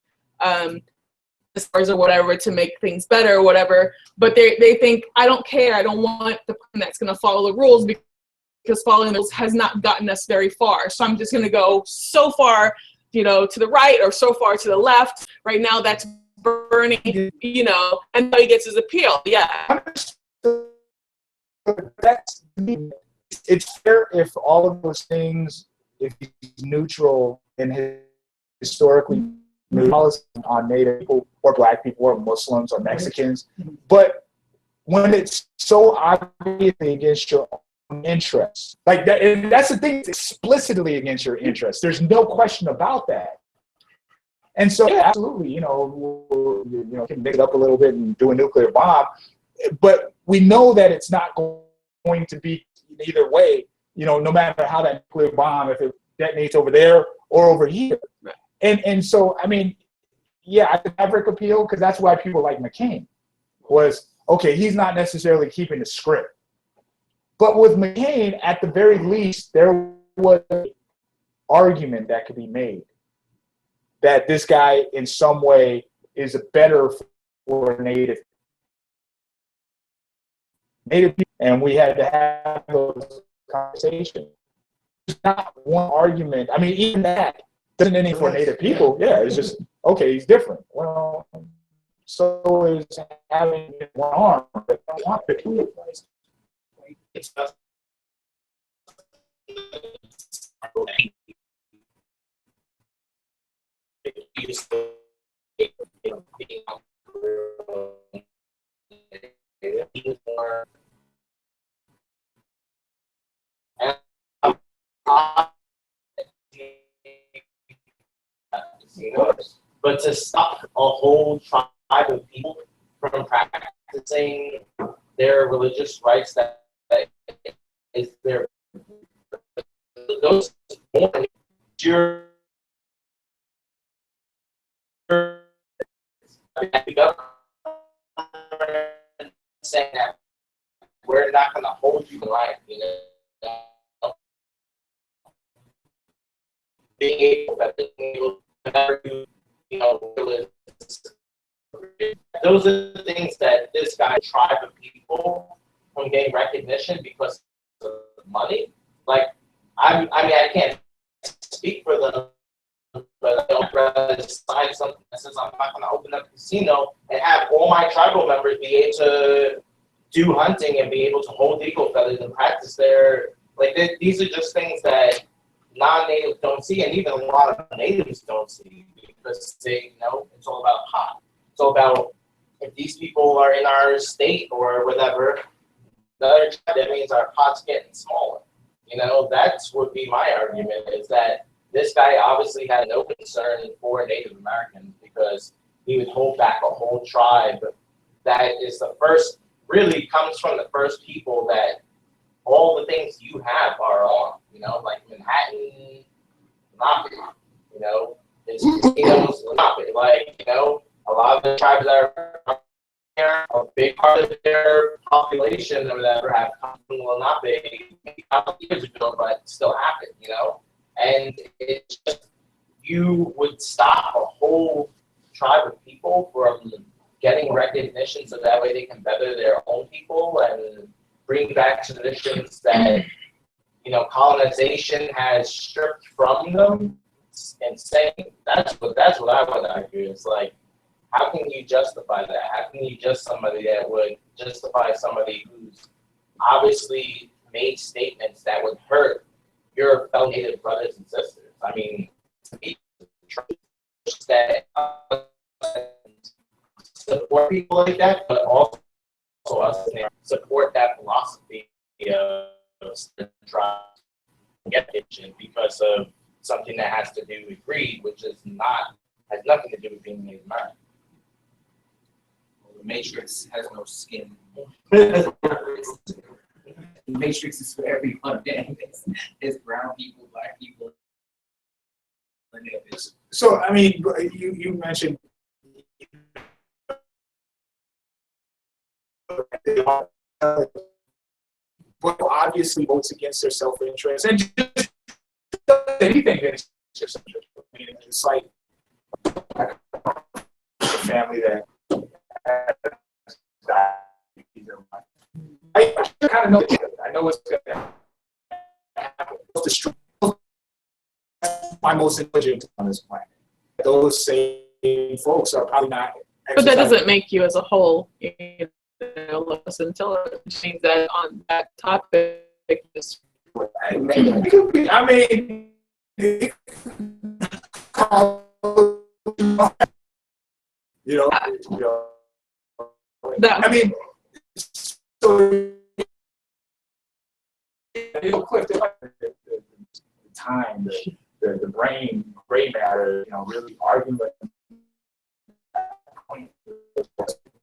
or whatever to make things better or whatever. But they think, I don't care. I don't want the person that's gonna follow the rules, because following the rules has not gotten us very far. So I'm just gonna go so far, you know, to the right or so far to the left. Right now, that's burning, you know, until he gets his appeal. Yeah.
It's fair if all of those things, if he's neutral in his historically policy on Native people or Black people or Muslims or Mexicans, but when it's so obviously against your own interests, like that, and that's the thing, it's explicitly against your interests. There's no question about that. And so, yeah, absolutely, you know, can mix it up a little bit and do a nuclear bomb, but we know that it's not going to be either way, you know, no matter how that nuclear bomb, if it detonates over there or over here. Right. And so, I mean, yeah, I could never appeal, because that's why people like McCain was, okay, he's not necessarily keeping the script. But with McCain, at the very least, there was an argument that could be made that this guy in some way is a better for Native people, and we had to have those conversations. There's not one argument. I mean, even that doesn't mean for Native people. Yeah, it's just, okay, he's different. Well, so is having one arm, but I don't want it.
It's just but to stop a whole of people from practicing their religious rights that is their those you're the government saying that we're not going to hold you in life, you know. Being able to, you know, those are the things that this guy tribe of people from getting recognition because of money. Like, I mean, I can't speak for them, but I'd rather sign something that says I'm not going to open up a casino and have all my tribal members be able to do hunting and be able to hold eagle feathers and practice their, like, these are just things that non-natives don't see, and even a lot of natives don't see, because they, you know, it's all about pot. It's all about, if these people are in our state or whatever, the other tribe, that means our pot's getting smaller. You know, that's would be my argument, is that this guy obviously had no concern for Native Americans, because he would hold back a whole tribe that is the first, really comes from the first people that all the things you have are on, you know, like Manhattan, Lenape, you know, it's casinos, Lenape, like, you know, a lot of the tribes that are there, a big part of their population or whatever have come from Lenape a couple of years ago, but still happen, you know, and it's just, you would stop a whole tribe of people from getting recognition so that way they can better their own people and bring back traditions that, you know, colonization has stripped from them. It's insane. That's what I would argue. It's like, how can you justify that? How can you just somebody that would justify somebody who's obviously made statements that would hurt your fellow Native brothers and sisters? I mean, to me, that support people like that, but also us support that philosophy of trying to get attention because of something that has to do with greed, which has nothing to do with being Native American.
Well, the Matrix has no skin. The Matrix is for everyone. There's brown people, black people.
So, I mean, you mentioned but obviously votes against their self-interest and just anything against their self-interest. I mean, it's like a family that I kind of know. I know what's going to happen. My most intelligent on this planet. Those same folks are probably not.
But that doesn't make you as a whole, you know, less intelligent. It means that on that topic, just.
I mean, you know, I mean, so Cliff, the time, the brain, gray matter, you know, really arguing with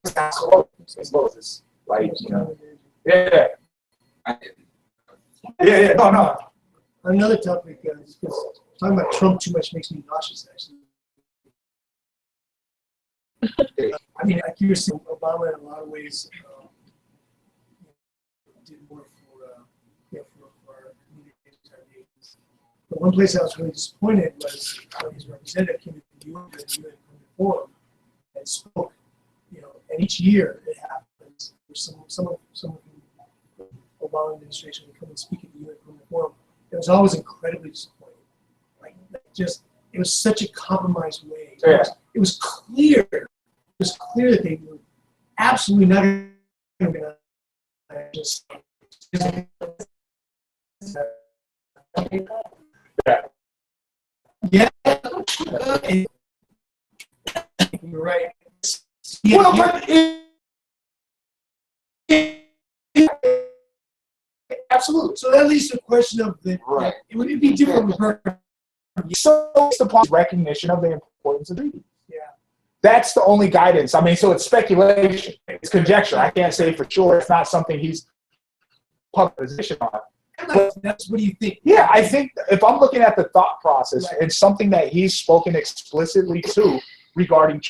it's like, you know, yeah, no.
Another topic is because talking about Trump too much makes me nauseous, actually. I mean, like you were saying, Obama in a lot of ways did more for our communities, our neighbors. But one place I was really disappointed was when his representative came to the UN Forum and spoke, you know, and each year it happens. There's someone from the Obama administration would come and speak at the UN Forum. It was always incredibly disappointing. Like just, it was such a compromised way.
Yeah.
It was clear. It was clear that they were absolutely not going to just. Yeah. You're right. Yeah,
well, but absolutely.
So that leads to the question of the.
Right.
It would be different with her.
So it's the recognition of the importance of treaties.
Yeah.
That's the only guidance. I mean, so it's speculation. It's conjecture. I can't say for sure. It's not something he's public position on.
That's what do you think?
Yeah, I think if I'm looking at the thought process, it's something that he's spoken explicitly to regarding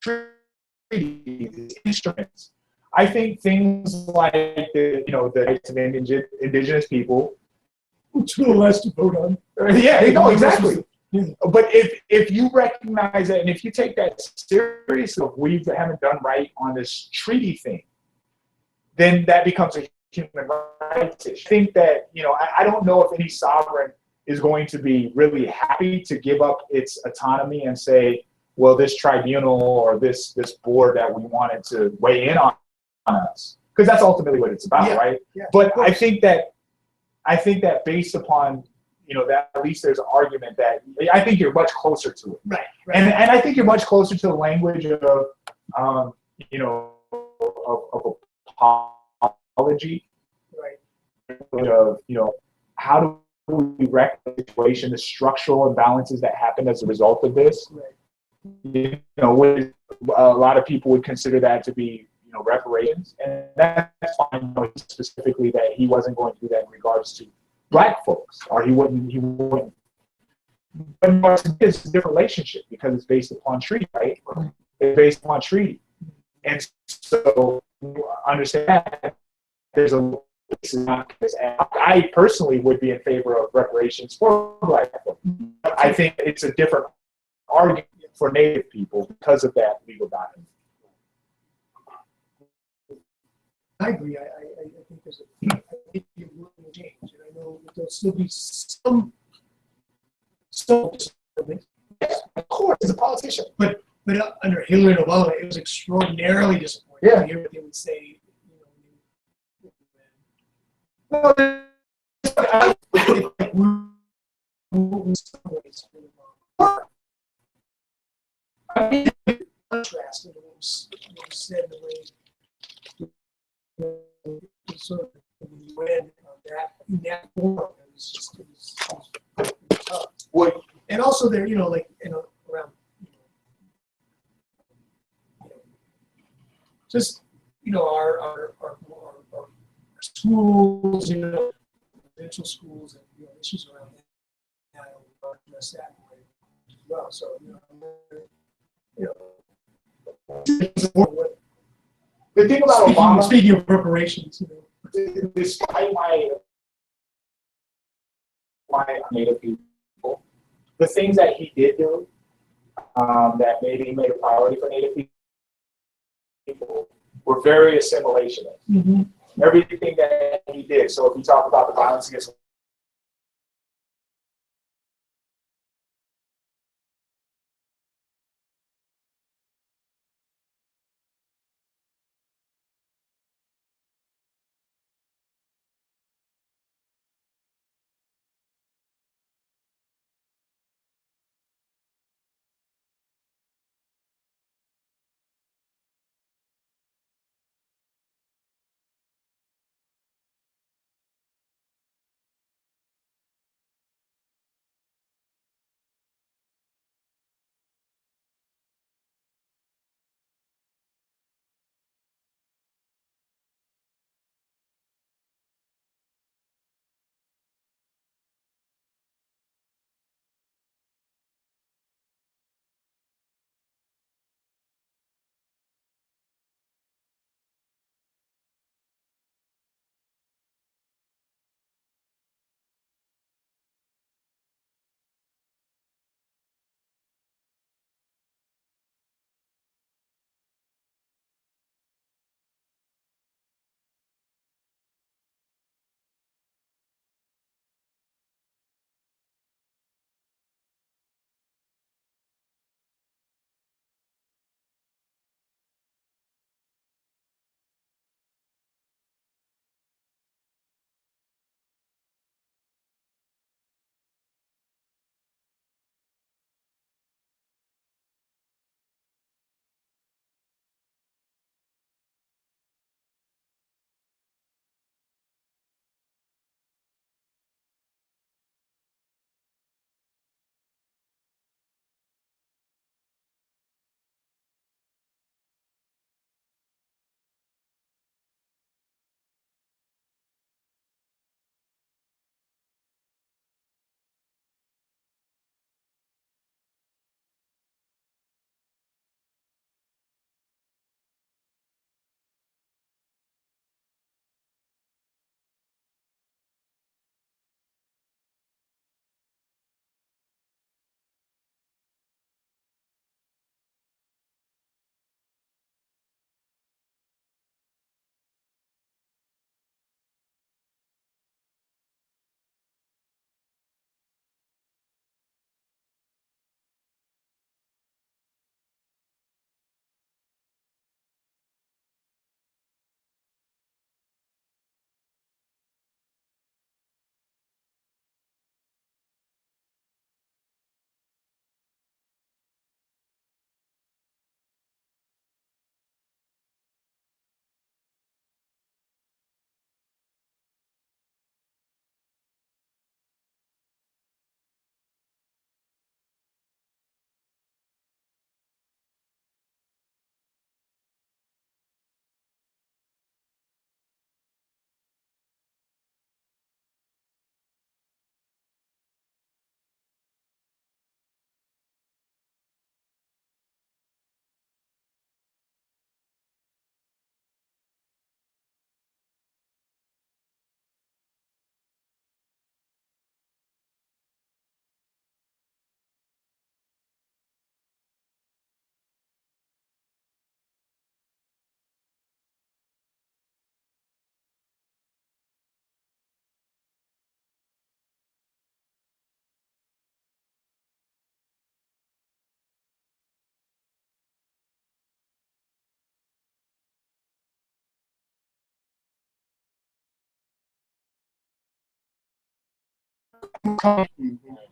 treaties, instruments. I think things like the rights of indigenous people.
Which will has to vote on.
Yeah, no, exactly. But if you recognize that and if you take that seriously, if we haven't done right on this treaty thing, then that becomes a human rights issue. I think that, I don't know if any sovereign is going to be really happy to give up its autonomy and say, well, this tribunal or this board that we wanted to weigh in on us, because that's ultimately what it's about, right? Yeah, but I think that based upon that at least there's an argument that I think you're much closer to it,
right.
And I think you're much closer to the language of of apology,
right?
Of how do we recognize the situation, the structural imbalances that happen as a result of this.
Right.
Which a lot of people would consider that to be reparations, and that's fine. Specifically, that he wasn't going to do that in regards to Black folks, or he wouldn't. But it's a different relationship because it's based upon treaty, right? It's based upon treaty, and so understand that there's I personally would be in favor of reparations for Black folks. I think it's a different argument for Native people because of that legal document.
I agree. I think there's I think it will change, and I know that there'll still be some disagreement.
Yes, of course, as a politician.
But under Hillary and Obama, it was extraordinarily disappointing to hear what they would say. Contrast in what was said the way sort of when that in that form it was tough.
What?
And also there, around just our schools, residential schools, and issues around that. And I'll address that as well. So
the thing about Obama,
speaking of reparations,
despite my Native people, the things that he did do, that maybe he made a priority for Native people, were very assimilationist.
Mm-hmm.
Everything that he did. So if you talk about the violence against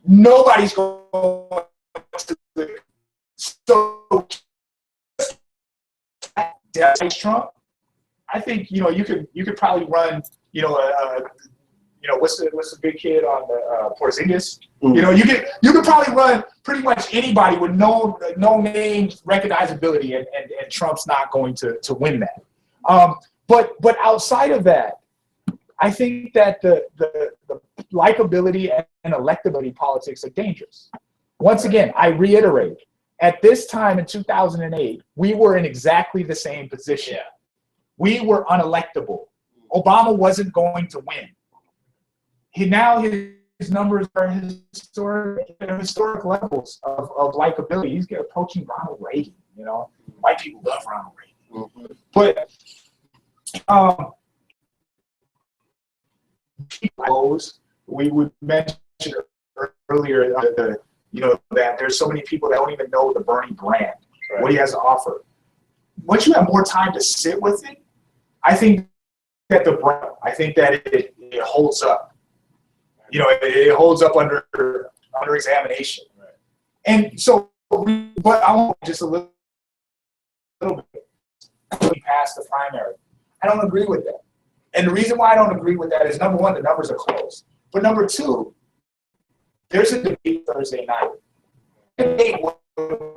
Nobody's going to the so Trump. I think you could probably run what's the big kid on the Porzingis? You could probably run pretty much anybody with no name recognizability, and Trump's not going to win that. But outside of that, I think that the likability and electability politics are dangerous. Once again, I reiterate, at this time in 2008, we were in exactly the same position. Yeah. We were unelectable. Obama wasn't going to win. Now his numbers are historic levels of likability. He's approaching Ronald Reagan. White people love Ronald Reagan. But we would mention earlier that there's so many people that don't even know the Bernie brand, right, what he has to offer. Once you have more time to sit with it, I think that it holds up. It holds up under examination. Right. And so, but I want just a little bit past the primary. I don't agree with that. And the reason why I don't agree with that is, number one, the numbers are close. But number two, there's a debate Thursday night. The debate will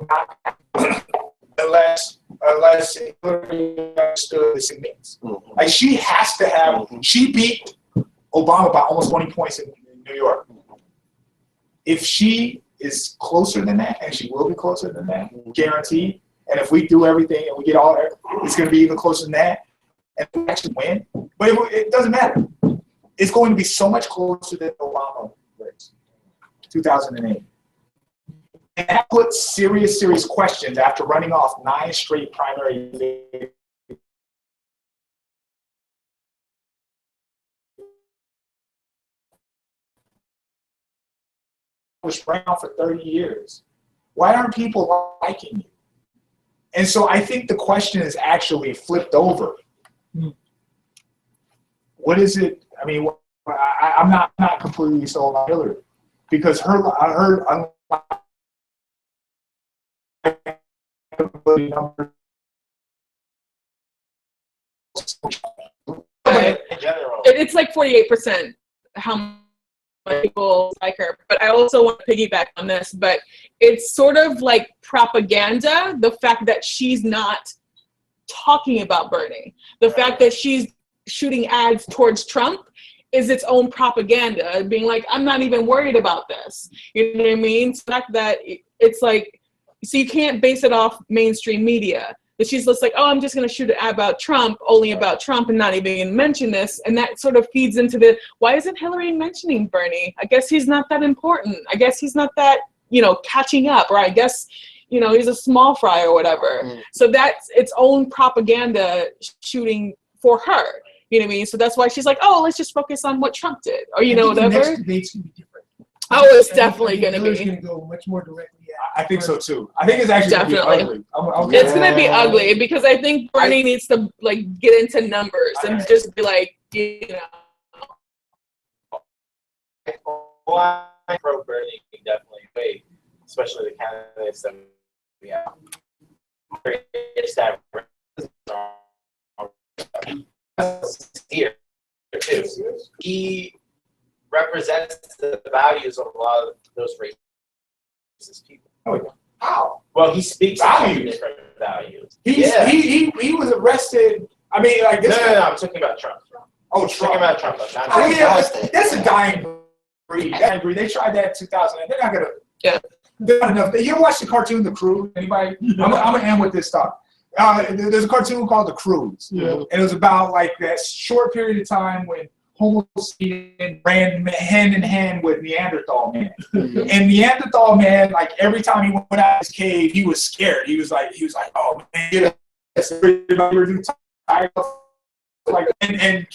not happen unless Hillary understood the significance. Like, she has to have, she beat Obama by almost 20 points in New York. If she is closer than that, and she will be closer than that, guaranteed, and if we do everything and we get all that, it's going to be even closer than that, and we actually win. But it doesn't matter. It's going to be so much closer than Obama wins. 2008. And that puts serious questions after running off 9 straight primary was around for 30 years. Why aren't people liking you? And so I think the question is actually flipped over. What is it? I mean, I'm not completely sold on Hillary, because her numbers.
It's like 48% how much people like her. But I also want to piggyback on this, but it's sort of like propaganda, the fact that she's not talking about Bernie. The fact that she's shooting ads towards Trump is its own propaganda, being like, I'm not even worried about this. You know what I mean? It's the fact that it's like, so you can't base it off mainstream media. But she's just like, oh, I'm just going to shoot an ad about Trump, only about Trump, and not even mention this. And that sort of feeds into the, why isn't Hillary mentioning Bernie? I guess he's not that important. I guess he's not that, catching up. Or I guess, he's a small fry or whatever. So that's its own propaganda shooting for her. You know what I mean? So that's why she's like, oh, let's just focus on what Trump did. Or, whatever.
The next debate's going to be different.
Oh, it's definitely going to be.
It's going to go much more directly at
I think so too. I think it's actually
definitely
going to be ugly.
It's going to be ugly, because I think Bernie needs to get into numbers and just be like,
Well, I pro Bernie definitely wait, especially the candidates that we have. Here too. He represents the values of a lot of those racist people.
Oh, yeah. How?
Well, he speaks
values.
Different values.
He was arrested. I mean, like this.
No, I'm talking about Trump.
Oh, Trump.
Talking about Trump.
That's a dying breed. They tried that in 2000. They're not gonna.
Yeah.
They're not enough. You ever watch the cartoon The Cruise? Anybody? I'm gonna end with this stuff. There's a cartoon called The Cruise, and it was about like that short period of time when Homo sapien ran hand in hand with Neanderthal man. And Neanderthal man, like every time he went out of his cave, he was scared. He was like, oh man, like, and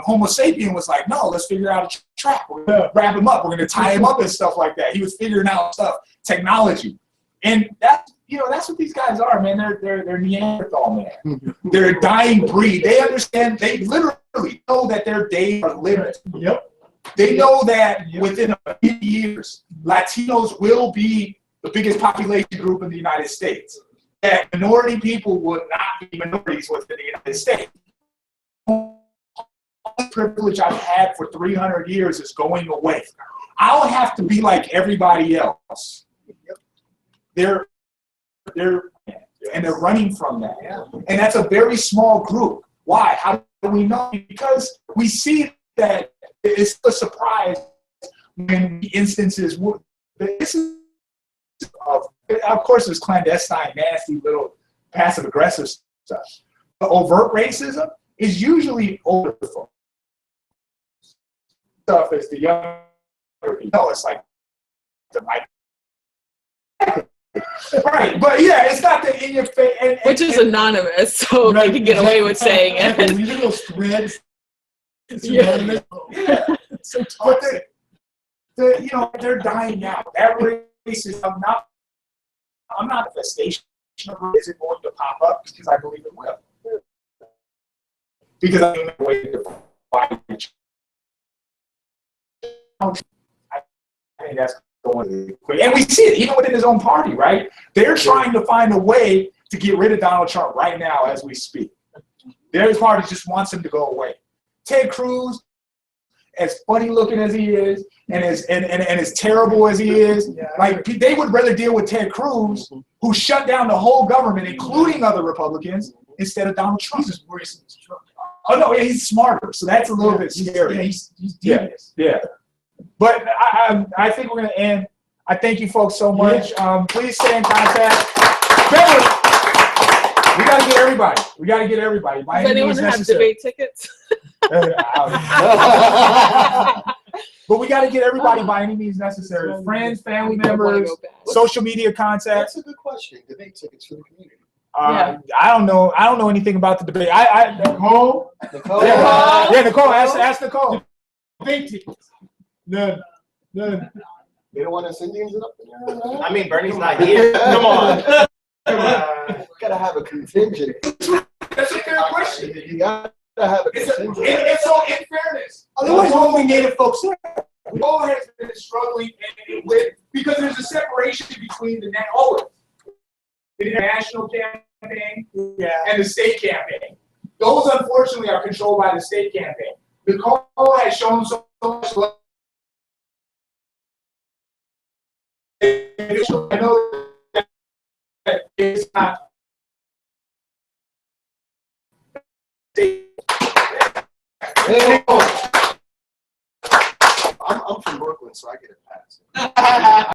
Homo sapien was like, no, let's figure out a trap. We're gonna wrap him up. We're gonna tie him up and stuff like that. He was figuring out stuff, technology, and that's what these guys are, man. They're Neanderthal man. They're a dying breed. They understand. They literally know that their days are limited. Yep. They know that within a few years, Latinos will be the biggest population group in the United States. That minority people would not be minorities within the United States. The privilege I've had for 300 years is going away. I'll have to be like everybody else. They're running from that. And that's a very small group. Why? How do we know? Because we see that it's a surprise when instances, this is, of course, there's clandestine, nasty, little passive-aggressive stuff. But overt racism is usually older folks. Stuff is the younger people. It's like the right, but yeah, it's not the in your face.
Which is anonymous, so right, you can get away with saying it.
These little threads.
Yeah.
So toxic. But they're dying out. That racism, I'm not a manifestation of it. Is it going to pop up? Because I believe it will. Because I think the way to fight each other. I think that's going quick. And we see it even within his own party, right? They're trying to find a way to get rid of Donald Trump right now as we speak. Their party just wants him to go away. Ted Cruz, as funny looking as he is, and as terrible as he is, like they would rather deal with Ted Cruz, who shut down the whole government, including other Republicans, instead of Donald Trump.
He's just worse than Trump.
Oh no, yeah, he's smarter, so that's a little bit scary.
Yeah, he's devious.
Yeah. But I think we're gonna end. I thank you folks so much. Please stay in contact. Beverly, we gotta get everybody.
Does anyone have debate tickets?
But we got to get everybody by any means necessary. Friends, family members, social media contacts.
That's a good question. Debate tickets for the community.
I don't know anything about the debate. Nicole. Yeah, Nicole. Ask Nicole. Debate tickets. None.
They don't want us Indians up there.
I mean, Bernie's not here. Come on.
Gotta have a contingent.
That's a fair question.
You gotta have a contingent.
It's all in fairness. Otherwise, what we Native folks there. We all have been struggling with because there's a separation between the national campaign and the state campaign. Those, unfortunately, are controlled by the state campaign. Nicole has shown so much love. I know that it's not.
I'm from Brooklyn, so I get a pass.